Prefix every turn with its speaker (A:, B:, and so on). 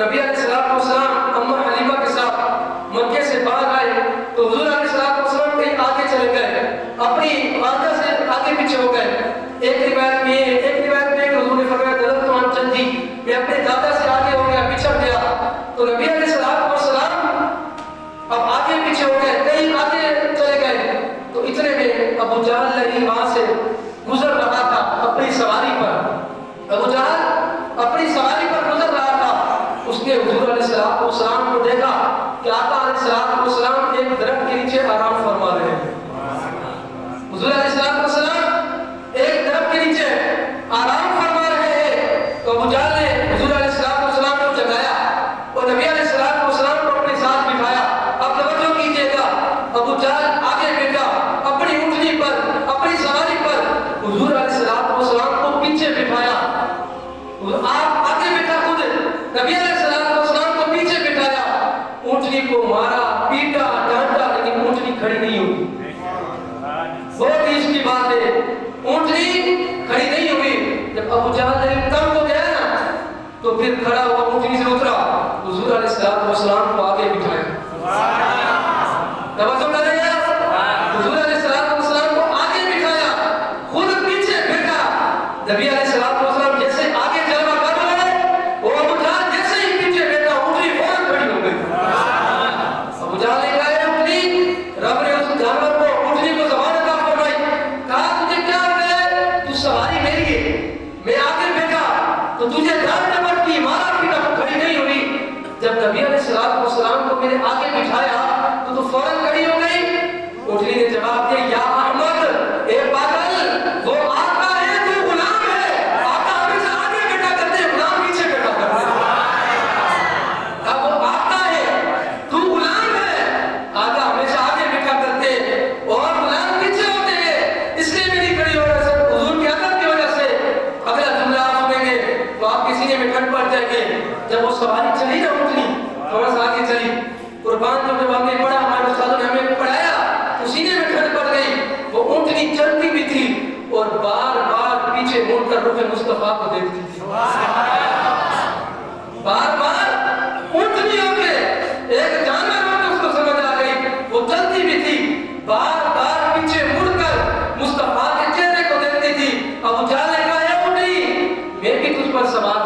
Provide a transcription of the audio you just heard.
A: نبی علیہ السلام اما حلیمہ کے ساتھ مکے سے باہر آئے تو حضور علیہ السلام کہیں آگے چلے گئے، اپنی والدہ سے آگے پیچھے ہو گئے۔ ایک روایت میں کہ حضور نے فرمایا دلت تو عن جدی، میں اپنے دادا سے آگے ہو گیا، پچھڑ گیا۔ تو نبی علیہ السلام اب آگے پیچھے ہو گئے، کہیں آگے چلے گئے۔ تو اتنے میں ابو جہل لگی وہاں سے گزر رہا تھا اپنی سواری پر، ابو جہل اپنی سواری پر گزر رہا تھا۔ اس نے حضور علیہ السلام کو دیکھا کہ آقا علیہ السلام ایک درخت کے نیچے آرام فرما رہے ہیں۔ حضور علیہ السلام ایک درخت کے نیچے آرام فرما رہے ہیں۔ تو ابو جہل نے حضور علیہ السلام کو جگایا اور نبی علیہ السلام کو اپنے ساتھ بٹھایا۔ اب توجہ کیجیے گا، ابو جہل آگے بیٹھا اپنی اونٹنی پر، اپنی سواری پر، حضور علیہ السلام کو پیچھے بٹھایا۔ آپ آگے بیٹھا خود، نبی علیہ السلام کو پیچھے بٹھایا۔ اونٹنی کو مارا، پیٹا، ڈانٹا، لیکن اونٹنی کھڑی نہیں ہوئی۔ بہت ہی اس کی بات ہے، اونٹنی کھڑی نہیں ہوئی۔ جب ابو جہل تنگ ہو گیا نا تو پھر کھڑا ہوا، اونٹنی سے اترا، حضور علیہ السلام کو آگے بٹھایا۔ توجہ کریں گے، حضور علیہ السلام کو آگے بٹھایا، خود پیچھے بیٹھا۔ نبی علیہ السلام جیسے آگے جلوہ کر رہے ہیں، وہ ابو جہل جیسے ہی پیچھے بیٹھا، اونٹنی فوراً کھڑی ہو گئی۔ ابو جہل نے کہا ہے اونٹنی، رب نے اس جانور کو، اونٹنی کو زبان عطا فرمائی، کہا تجھے کیا ہو گیا ہے؟ تو سواری میری ہے، میں آگے بیٹھا تو تجھے ڈانٹا پڑتی، مارا پیٹا تو کھڑی نہیں ہوئی۔ جب نبی علیہ السلام کو میرے آگے بٹھایا تو فوراً کھڑی ہو گئی۔ اونٹنی نے جواب دیا، یا احمد، اے پاگل، وہ آقا ہے تو غلام ہے، آقا ہمیشہ آگے بیٹھا کرتے ہیں، غلام پیچھے بیٹھا کرتے ہیں۔ اب وہ آقا ہے تو غلام ہے، آقا ہمیشہ آگے بیٹھا کرتے ہیں اور غلام پیچھے ہوتے ہیں، اس لیے میری کھڑی ہو رہا ہے حضور کی عادت کی وجہ سے۔ اگلا جملہ آپ سنیں گے تو آپ کے سینے میں ٹھنڈ پڑ جائے گی۔ جب وہ سواری چلی نا اونٹنی، تھوڑا سا آگے چلی، قربان جب آگے پڑھا، ہمارے استادوں نے ہمیں پڑھایا تو سینے میں ٹھنڈ پڑ گئی۔ وہ اونٹنی چلتی بھی تھی اور بار بار پیچھے مڑ کر رخ مصطفیٰ کو دیکھتی تھی۔ بار بار اونٹنی ہو کے، ایک جانور ہو کے اس کو سمجھ آ گئی، وہ چلتی بھی تھی، بار بار پیچھے مڑ کر مصطفیٰ کے چہرے کو دیکھتی تھی۔ ابو جہل نے کہا، اے اونٹنی، میں بھی تجھ پر سوار